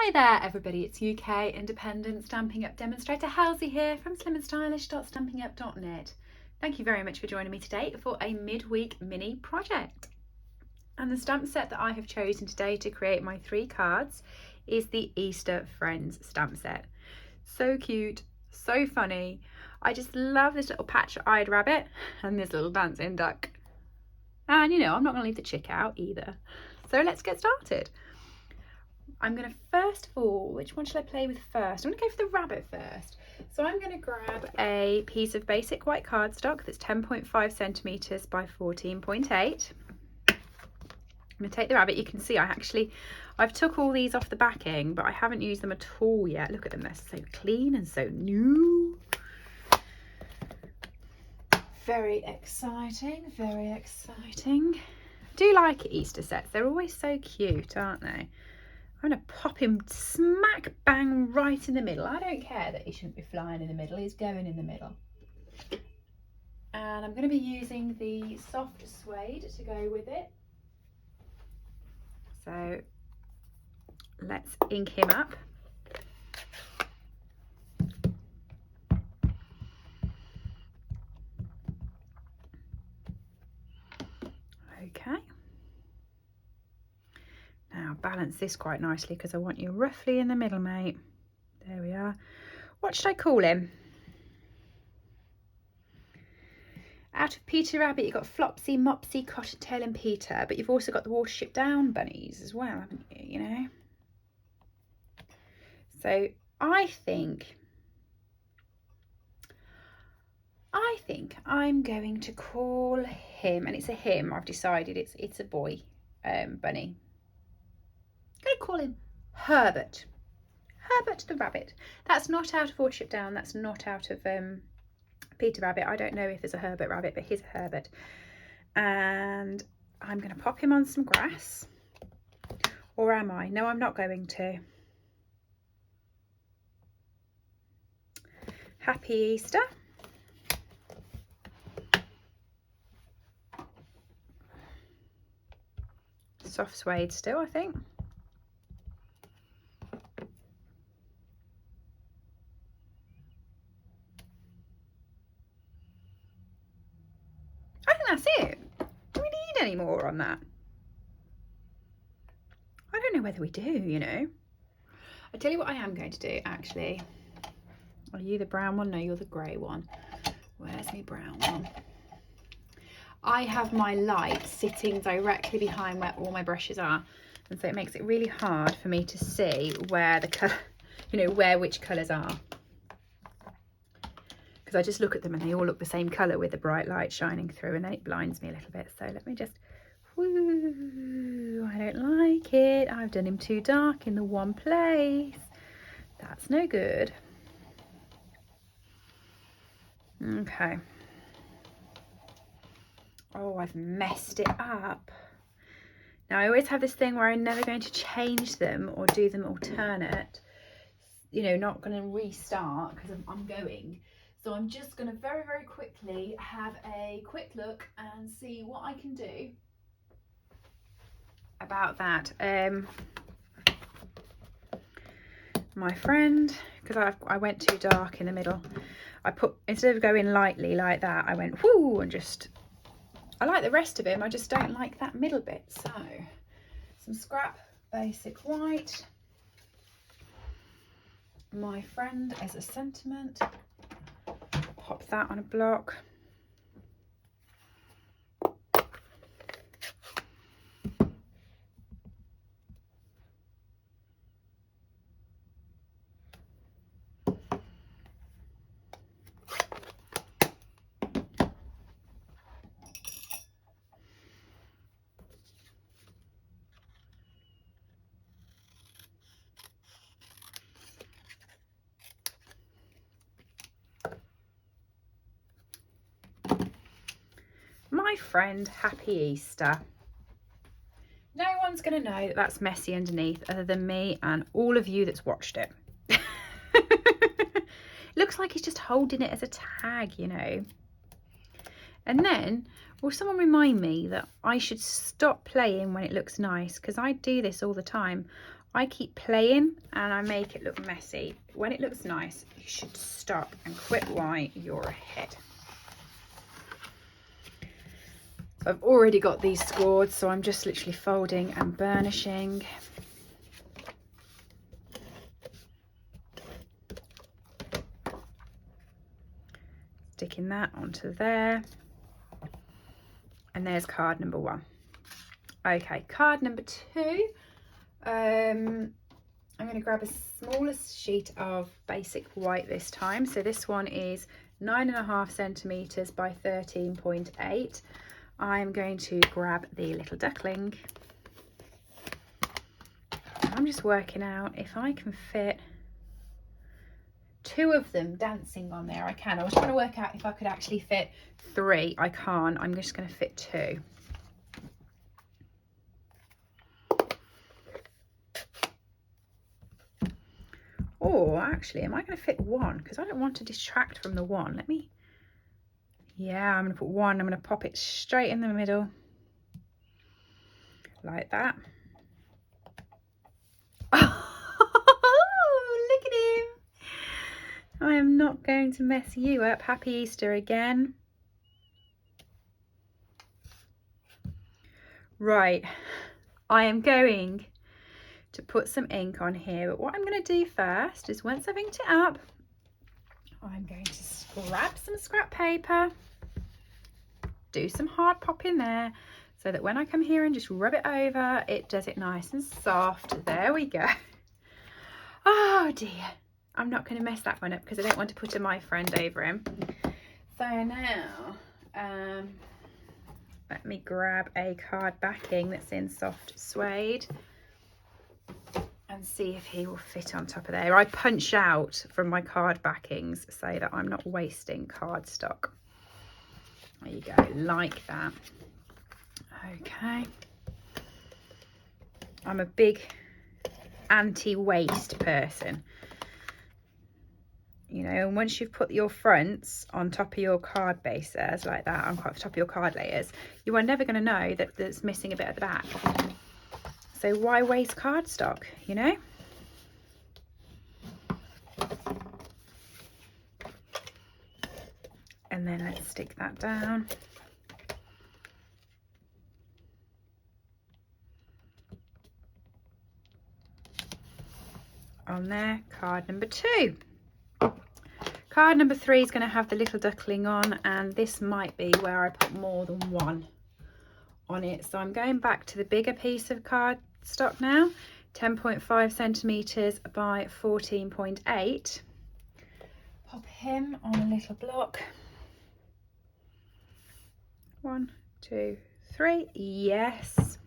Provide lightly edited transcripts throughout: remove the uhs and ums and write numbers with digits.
Hi there everybody, it's UK independent Stampin' Up demonstrator Helzie here from SlimmandStylish.stampinup.net. Thank you very much for joining me today for a midweek mini project. And the stamp set that I have chosen today to create my 3 cards is the Easter Friends stamp set. So cute, so funny. I just love this little patch-eyed rabbit and this little dancing duck. And you know, I'm not going to leave the chick out either. So let's get started. I'm going to first of all, which one should I play with first? I'm going to go for the rabbit first. So I'm going to grab a piece of basic white cardstock that's 10.5 centimeters by 14.8. I'm going to take the rabbit. You can see I've took all these off the backing, but I haven't used them at all yet. Look at them, they're so clean and so new. Very exciting, very exciting. I do like Easter sets. They're always so cute, aren't they? I'm going to pop him smack bang right in the middle. I don't care that he shouldn't be flying in the middle. He's going in the middle. And I'm going to be using the soft suede to go with it. So let's ink him up. Okay. Now balance this quite nicely because I want you roughly in the middle, mate. There we are. What should I call him? Out of Peter Rabbit, you've got Flopsy, Mopsy, Cottontail and Peter, but you've also got the Watership Down bunnies as well, haven't you, you know? So I think I'm going to call him, and it's a him, I've decided it's a boy bunny. I'm going to call him Herbert. Herbert the rabbit. That's not out of Watership Down, that's not out of Peter Rabbit. I don't know if there's a Herbert rabbit, but here's a Herbert. And I'm going to pop him on some grass. Or am I? No, I'm not going to. Happy Easter. Soft suede still, I think. I think that's it. Do we need any more on that? I don't know whether we do, you know. I'll tell you what I am going to do, actually. Are you the brown one? No, you're the grey one. Where's my brown one? I have my light sitting directly behind where all my brushes are, and so it makes it really hard for me to see where the colour, you know, where which colours are. Because I just look at them and they all look the same colour with the bright light shining through, and then it blinds me a little bit. So let me just, whoo, I don't like it. I've done him too dark in the one place. That's no good. Okay. Oh, I've messed it up. Now I always have this thing where I'm never going to change them or do them alternate. You know, not going to restart because I'm going. So I'm just going to very, very quickly have a quick look and see what I can do about that. My friend, because I went too dark in the middle, I put, instead of going lightly like that, I went whoo and just, I like the rest of him, I just don't like that middle bit. So some scrap basic white. My friend as a sentiment. Pop that on a block. My friend, happy Easter. No one's going to know that that's messy underneath other than me and all of you that's watched it. Looks like he's just holding it as a tag, you know. And then, will someone remind me that I should stop playing when it looks nice? Because I do this all the time. I keep playing and I make it look messy. When it looks nice, you should stop and quit while you're ahead. So I've already got these scored, so I'm just literally folding and burnishing. Sticking that onto there. And there's card number 1. Okay, card number 2. I'm going to grab a smaller sheet of basic white this time. So this one is 9.5 centimeters by 13.8. I'm going to grab the little duckling. I'm just working out if I can fit 2 of them dancing on there. I can. I was trying to work out if I could actually fit 3. I can't. I'm just going to fit 2. Or actually, am I going to fit 1? Because I don't want to distract from the 1. Let me... Yeah, I'm going to put 1. I'm going to pop it straight in the middle. Like that. Oh, look at him. I am not going to mess you up. Happy Easter again. Right. I am going to put some ink on here, but what I'm going to do first is once I've inked it up, I'm going to grab some scrap paper, do some hard pop in there so that when I come here and just rub it over, it does it nice and soft. There we go. Oh dear, I'm not going to mess that one up because I don't want to put a my friend over him. So now let me grab a card backing that's in soft suede and see if he will fit on top of there. I punch out from my card backings so that I'm not wasting cardstock. There you go, like that. Okay. I'm a big anti-waste person. You know, and once you've put your fronts on top of your card bases like that, on top of your card layers, you are never going to know that there's missing a bit at the back. So why waste cardstock, you know? And then let's stick that down. On there, card number 2. Card number 3 is going to have the little duckling on, and this might be where I put more than 1 on it. So I'm going back to the bigger piece of cardstock now, 10.5 centimeters by 14.8. Pop him on a little block. 1, 2, 3. Yes.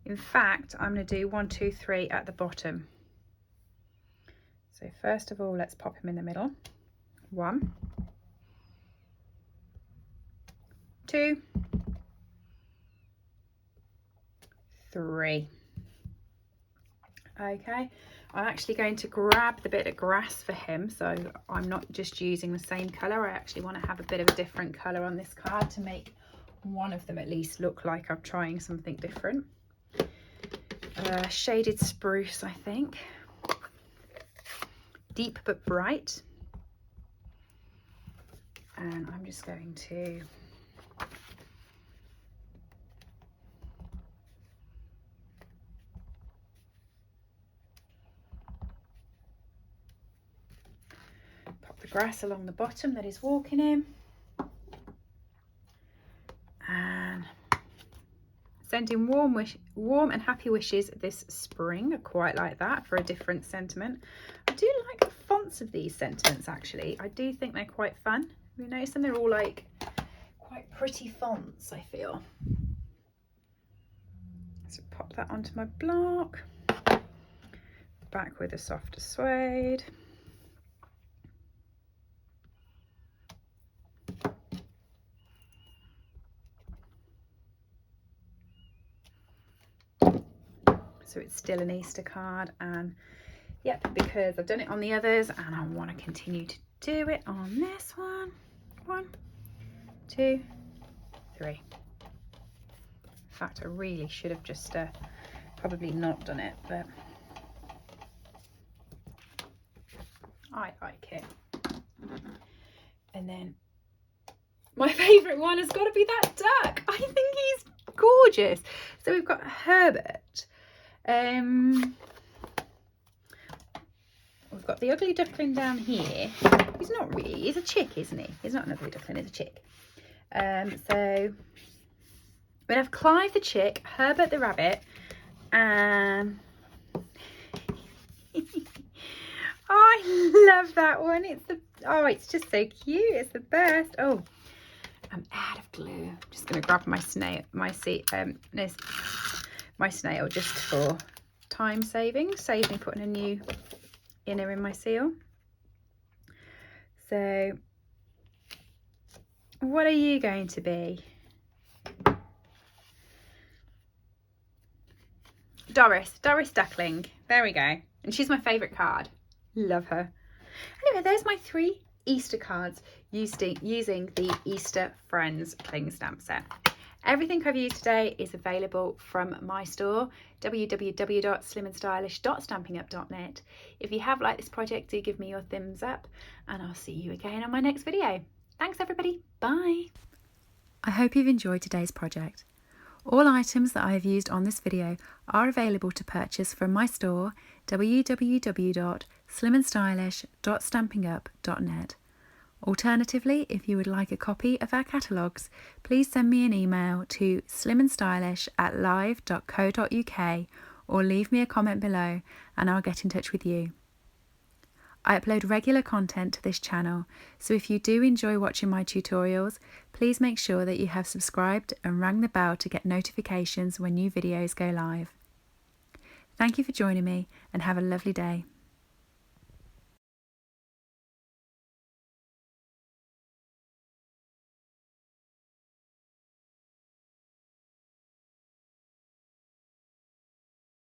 In fact, I'm going to do 1, 2, 3 at the bottom. So first of all, let's pop him in the middle. 1, 2, 3. Okay, I'm actually going to grab the bit of grass for him, so I'm not just using the same colour. I actually want to have a bit of a different colour on this card to make one of them at least look like I'm trying something different. Shaded spruce, I think. Deep but bright. And I'm just going to pop the grass along the bottom that he's walking in. And sending warm and happy wishes this spring. I quite like that for a different sentiment. I do like the fonts of these sentiments actually. I do think they're quite fun. You notice them? They're all like quite pretty fonts, I feel. So pop that onto my block. Back with a softer suede. So it's still an Easter card, and yep, because I've done it on the others and I want to continue to do it on this one. 1, 2, 3. fact, I really should have just probably not done it, but I like it. And then my favourite one has got to be that duck. I think he's gorgeous. So we've got Herbert. We've got the ugly duckling down here. He's not really, he's a chick, isn't he? He's not an ugly duckling, he's a chick. So we have Clive the chick, Herbert the rabbit, and I love that one. It's just so cute. It's the best. Oh, I'm out of glue. I'm just going to grab my snail, my snail just for time saving. Save me putting a new inner in my seal. So what are you going to be? Doris Duckling. There we go. And she's my favourite card. Love her. Anyway, there's my 3 Easter cards using the Easter Friends cling stamp set. Everything I've used today is available from my store, www.slimmandstylish.stampinup.net. If you have liked this project, do give me your thumbs up, and I'll see you again on my next video. Thanks everybody. Bye. I hope you've enjoyed today's project. All items that I have used on this video are available to purchase from my store, www.slimmandstylish.stampinup.net. Alternatively, if you would like a copy of our catalogues, please send me an email to slimmandstylish@live.co.uk or leave me a comment below and I'll get in touch with you. I upload regular content to this channel, so if you do enjoy watching my tutorials, please make sure that you have subscribed and rang the bell to get notifications when new videos go live. Thank you for joining me and have a lovely day.